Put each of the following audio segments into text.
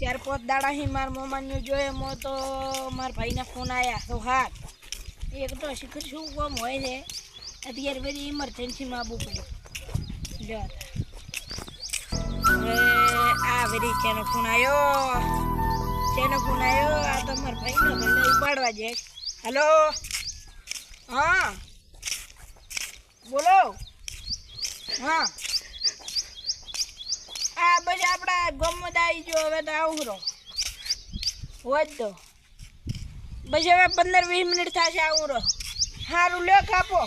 4-5 દાડા હી માર મોમાન્યો જોયે મો તો માર ભાઈના ફોન આયા તો હાથ એક તો શીખર શું કામ હોય છે અત્યારે બધી ઇમરજન્સીમાં આવવું પડ્યું જો હવે આ બધી ચેનો ફોન આવ્યો આ તો મારા ભાઈનો ભલે ઉપાડવા જાય હેલો હા બોલો હા આ બસ આપણા ગામમાં આવી ગયો હવે તો આવું રહો હોય તો બસ હવે 15-20 મિનિટ થશે આવું રહો સારું લ્યો કાપો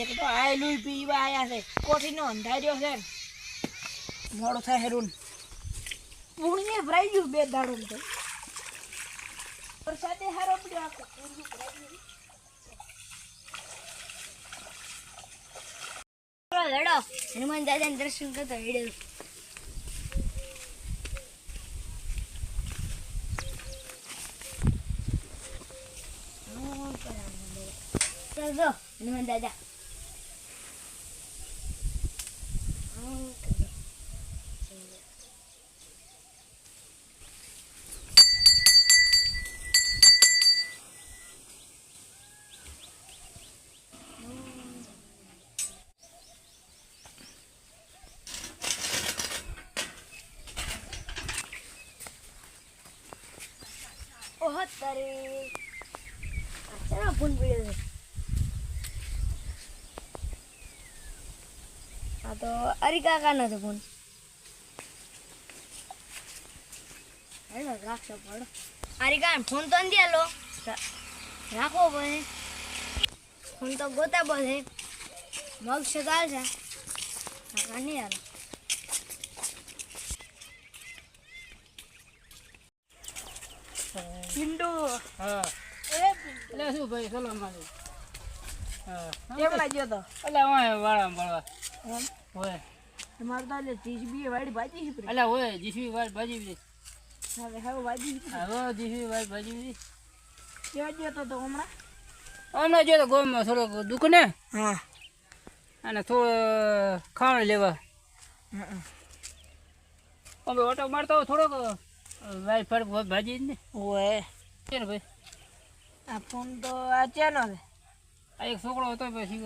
એક તો આયલું પીવા આવ્યા છે કોઠીનો અંધાર્યો છે મોડો થાય હેરું પૂર્ણિએ ભરાઈ ગયું 2 દાડો તો વરસાદે હારો પડ્યો આખો પૂર્ણિએ ભરાઈ ગયું લડો હનુમાન દાદાને દર્શન કરતો હેડો ચાલો હનુમાન દાદા ઓહ તારે ચાલો ફોન પડ્યો છે આ તો અરિકાકાનો છે ફોન હેલો રાખશો પડો અરિકા ફોન તો નથી આલો રાખો પડે ફોન તો ગોતા બોલે મગ સગાલ છે કાકા નહીં આલો પિંડુ હા એ પિંડુ એટલે શું ભાઈ ચલો મારી હા કેમલા ગયો તો એટલે હોય વાળા બળવા એમ હોય તમારે તો એટલે 30 વાળી ભાજી છે એટલે હોય જીસવી વાર ભાજી બી હવે ભાજી હવે જીસવી વાર ભાજી બી કેવા ગયો તો હમણાં હમણાં જો તો ગોમાં થોડોક દુઃખ ને હા અને થોડું ખાણ લેવા હવે ઓટો મારતો હોય થોડોક વાય ફરક ભાજી જ ને ઓય છે ને ભાઈ આ ફોન તો આ ચેનો છે આ એક છોકરો હતો પછી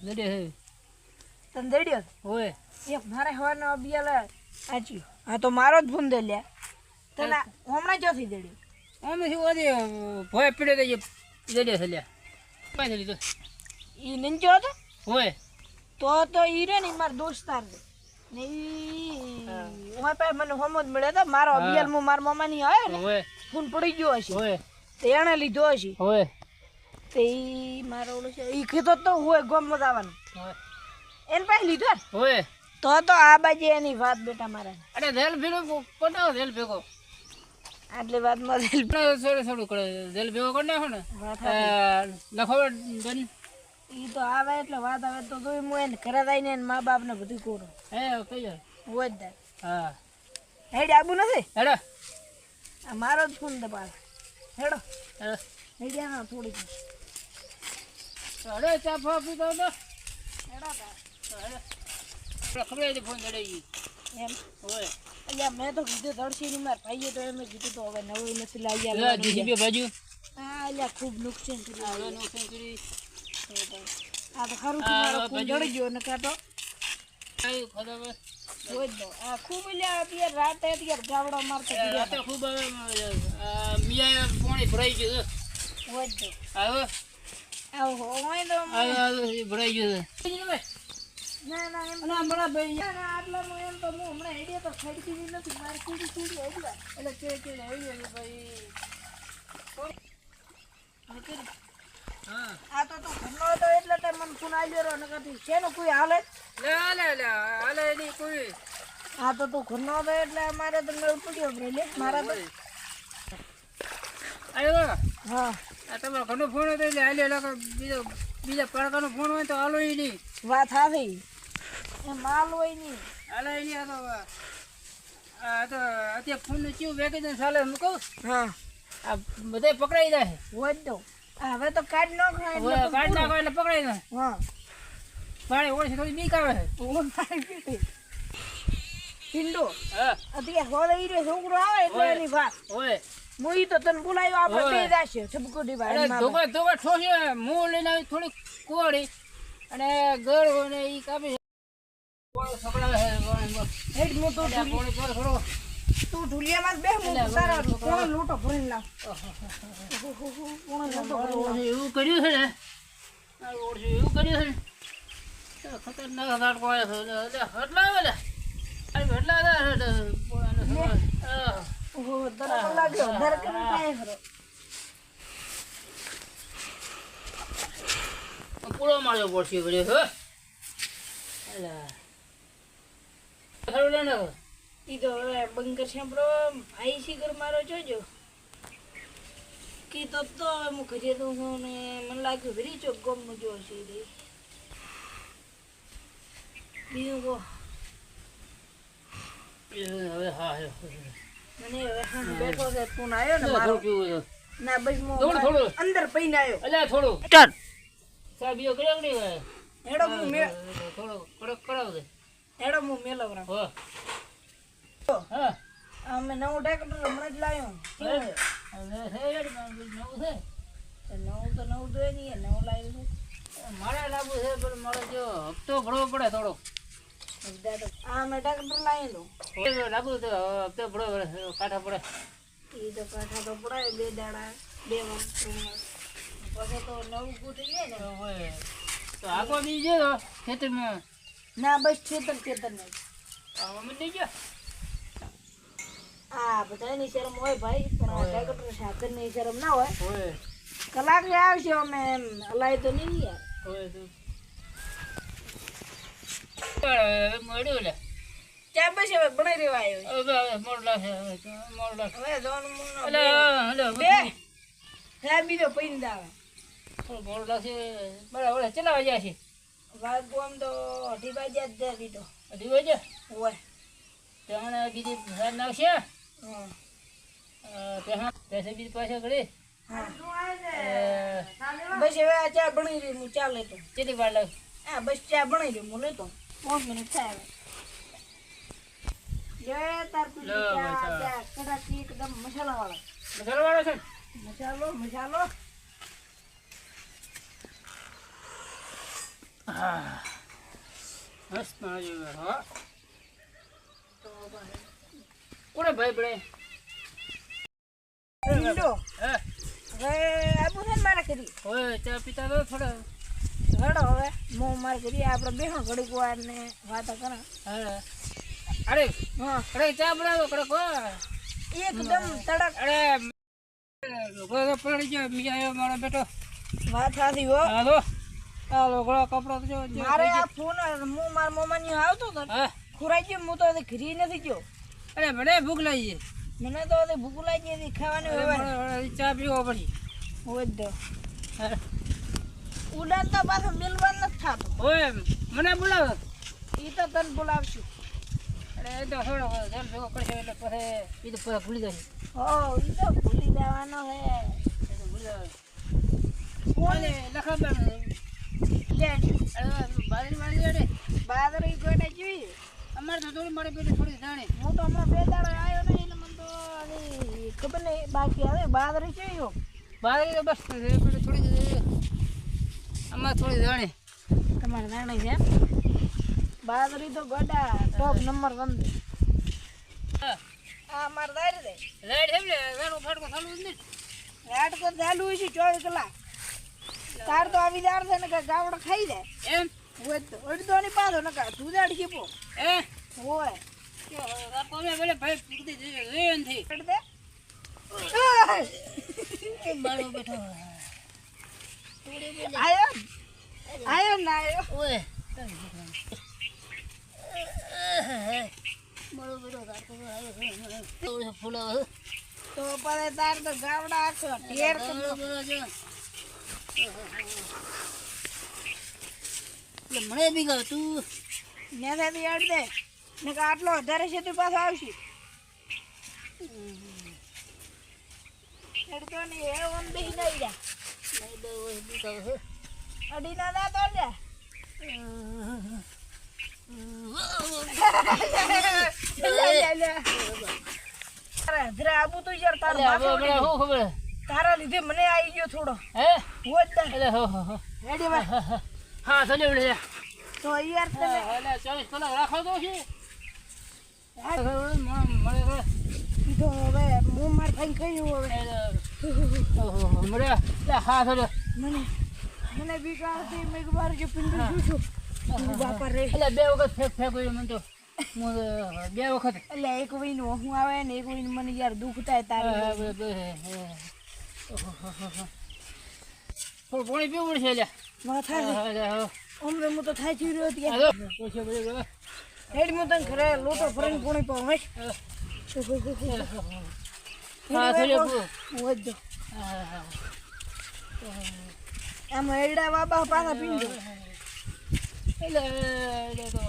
લડે છે તને દડ્યો હોય એક મારે હવાનો અબિયાલ આચ્યો હા તો મારો જ ફોન દે લ્યા તને હમણાં ચોથી દડ્યો અમે શું હતી ભય પીડે તો લડે છે લ્યા પાછી લીધો ઈ નીચો હતો હોય તો ઈ રે ને મારો દોસ્તાર છે ને ઈ ઓય પાસે મને હોમો જ મળ્યો તો મારો અબિયાલ મો માર મામાની આવે ને હોય ફોન પડી ગયો હશે હોય તે એને લીધો હશે હોય તે ઈ મારો ઓલો છે ઈ કીધો તો હોય ગામમાં જવાનું હોય એને પાસે લીધો ને હોય તો આ બાજુ એની વાત બેટા મારા અરે રેલ ભેગો પટાવો રેલ ભેગો આટલી વાતમાં રેલ થોડું થોડું કરે રેલ ભેગો કરી નાખો ને લખો બન ઈ તો આવે એટલે વાત આવે તો તોય હું એને ઘરે જઈને એને મા બાપને બધું કરું હે કઈ હોય જ હા હેડ આબુ નથી હેડો આ મારો જ ફોન દબાવ હેડો હેડો હેડ્યા થોડીક હેડો ચા ફા પીતો તો હેડો ખબર હતી ફોન ચડાઈ ગઈ એમ હોય એટલે મેં તો કીધું ધડશીની માર ભાઈએ તો એમ કીધું તો હવે નવું નથી લાવી જીસીબી બાજુ હા એટલે ખૂબ નુકસાન કર્યું હવે નુકસાન કરી આ તો ખરું મારો ફોન જડી ગયો ને કાં તો આવ્યું ખબર હોય જ દો આ ખૂબ એટલે અત્યારે રાતે અત્યારે ગાવડો મારતો રાતે ખૂબ હવે મિયા પાણી ભરાઈ ગયું હોય જ દો આવે આવો હોય તો ભરાઈ ગયું ના ના એમ ના બરાબર ના આટલામાં એમ તો હું હમણાં હેડ્યો તો ખડકી નથી મારી કીડી કીડી હેડવા એટલે કે હેડ્યો ભાઈ હા આ તો ઘરનો હતો એટલે તે મને ફોન આવ્યો રહ્યો નકર શેનો કોઈ હાલે હાલે નહીં કોઈ આ તો તું ઘરનો હતો એટલે અમારે તો મેળ પડ્યો લે મારા તો આવ્યો હા આ તમારો ઘરનો ફોન હતો એટલે હાલ્યો બીજા પડકાનો ફોન હોય તો હાલો નહીં વાત હાથી એ માલ હોય નહીં હાલો નહીં આ તો અત્યારે ફોનનું કેવું વેકેશન ચાલે હું કહું હા આ બધા પકડાઈ જાય હોય તો હવે તો કાઢ ન ખાય એટલે કાઢ નાખો એટલે પકડાઈ જાય હા પાણી ઓછી થોડી બીક આવે તું મારી પીટી પિંડો હા અત્યારે હોળે ઈરે છોકરો આવે એટલે ઓય. એની વાત ઓય હું ઈ તો તને બોલાવ્યો આપણે ઓય. બે જાશે છબકોડી અરે ભાઈ ધોકા ધોકા ઠોસે મું લઈને આવી થોડી કુવાડી અને ગળ હોય ને ઈ કાપી છોકરા હેડ મો તો થોડો તું ઢુલિયામાં જ બેહ હું એટલે તારા બરાબર. કોણ લૂંટો ભરીને લાવ કોણ લૂંટો ભરીને લાવ. એવું કર્યું છે ને આ ઓળશું એવું કર્યું છે ને ખતરનાક નાટકો આવે છે એટલે હટલા આવે ને અરે હટલા ઓહો તને તો લાગ્યો દર કે કાય ખરો પૂરો માર્યો પડશે વળી હો અલા ખરું લે ને ઈ તો હવે બંકર સાંભળો ભાઈ શીખર મારો જોજો કી તો હવે હું ઘરે તો હું ને મને લાગ્યું ભરી ચોક ગમનું જો છે રે બીજું કહો હવે હા મને હવે હા બેઠો છે તું આવ્યો ને મારો પીવું ના બસ થોડું થોડું અંદર પૈને આવ્યો અલ્યા થોડું ચાલ સાહેબ યો કર્યા કે નહીં હેડો હું મે થોડું કડક કરાવ દે હેડો હું મેલવરા હો હા અમે નવું ટ્રેક્ટર હમણાં જ લાવ્યો કેવું છે? નવું તો નવું જોઈએ નહીં નવું લાવ્યું મારે લાવવું છે પણ મારે જો હપ્તો ભરવો પડે થોડો છે આ અમે ટ્રેક્ટર લાવેલું લાગુ તો હપ્તો ભરવો પડે કાંઠા પડે એ તો કાંઠા તો પડાય બે દાડા બે વર્ષ પછી તો નવું ગૂંથી જાય ને હોય તો આખો દી જો ખેતરમાં ના બસ ખેતર નહીં મમ્મી દઈ ગયો આ બધાની શરમ હોય ભાઈ પણ આ ટ્રેક્ટર સાધનની શરમ ના હોય હોય કલાક ને આવશે અમે એમ હલાય તો નહીં યાર હોય તો મળ્યું લે ત્યાં બસ હવે બનાવી રહેવા આવ્યો હવે મોડ લાગશે મોડ લાગશે હવે જવાનું મોનો એટલે એટલે બે હે બીજો પૈન દાવે મોડ લાગશે બરાબર ચલાવા જાય છે વાત આમ તો અઢી વાગ્યા જ દે દીધો અઢી વાગે હોય ત્યાં બીજી સાંજ નાખશે હમ. ત્યાં પૈસા બીજી પાછા કરી હા. બસ હવે આ ચા બની રહી હું ચા લેતો કેટલી વાર લાગશે હા બસ ચા બની રહી હું લેતો 5 મિનિટ થાય હવે લે તાર પેલી લો, ચા મસાલા. ચા કડાકી એકદમ મસાલા વાળા મસાલો વાળો છે મસાલો મસ્ત મારી હો કોને ભાઈ બડે ઈંડો હે હવે આબુ છે ને મારા કરી ઓય ચા પીતા તો થોડા હડો હવે હું મારે કરી આપણે બેહો ઘડીક વાર ને વાતો કરા હા અરે હા અરે ચા બનાવો કડક હો એકદમ તડક અરે લોકો પડી ગયો મી આવ્યો મારો બેટો વાત સાચી હો હાલો આ લોકો કપડા તો જો મારે આ ફોન હું મારા મોમાની આવતો હતો હા ખુરાઈ ગયો હું તો હજી ઘરી નથી ગયો અરે મને ભૂખ લાગી છે મને તો હજી ભૂખ લાગી હતી ખાવાની અરે હોય મારે ચા પીવો પછી હોય જ ઉડાન તો પાછો મિલવાન નથી થતો ઓય મને બોલાવો એ તો તને બોલાવશું અરે એ તો થોડો જલ ભેગો કરશે એટલે પછી એ તો પૂરા ભૂલી જશે હો એ તો ભૂલી જવાનો હે એ તો ભૂલી જશે ફોન લખા લે બાજરી વાળી રે બાદરી ગોડે જોઈ અમારે તો થોડી મારી પેલી થોડી જાણે હું તો હમણાં બે દાડા આવ્યો ને એટલે મને તો હજી ખબર નહીં બાકી આવે બાદરી જોઈ હો બાજરી તો બસ પેલી થોડી અમારે થોડી જાણે તમારે જાણે છે બાદરી તો ગોડા ટોપ નંબર 1 હા આ માર દારી દે લાઈટ છે ને વેણું ફાટકો ચાલુ જ નહીં રાત તો ચાલુ હોય છે 24 કલાક તાર તો આવી દાર છે ને કે ગાવડો ખાઈ જાય એમ હોય તો અડધો ની પાછો ન કા તું દાડી જીપો એ હોય રાખો મેં પેલે ભાઈ પૂરતી જોઈએ નથી અડ દે મારો બેઠો આયો આયો ના આયો ઓય મારો બેટો રાખો ફૂલો તો પડે તાર તો ગાવડા આખો ઢેર એટલે મને બી ગયું તું ને થી અડ દે ને કે આટલો વધારે છે તું પાછો આવશે અડતો ને એ ઓમ બેહી નઈ જા અડી ના દા તો જા તારા હજરા આબુ તો યાર તારા એટલે હવે બાપા હમણાં શું ખબર તારા લીધે મને આવી ગયો થોડો હે હોત દે એટલે હો રેડી ભાઈ હા ચલે લે તો યાર તમે એટલે 24 કલાક રાખો તો છે મળે તો હવે હું માર ભાઈ કહ્યું હવે મળે હા ચલે મને બીક આવતી મેં એકવાર જે પિંડું છું બાપા રે એટલે 2 વખત ફેંક્યું મને તો હું 2 વખત એટલે એક વીન હું આવે ને એક વીન મને યાર દુઃખ થાય તારે થોડું પાણી પીવું પડશે એટલે માથા અમને હું તો થાય છે રહ્યો ત્યાં રેડી હું તને ખરે લોટો ફરીને પોણી પાઉં હે હા ચલે વધજો આમાં એડા બાબા પાછા પીંડો એટલે તો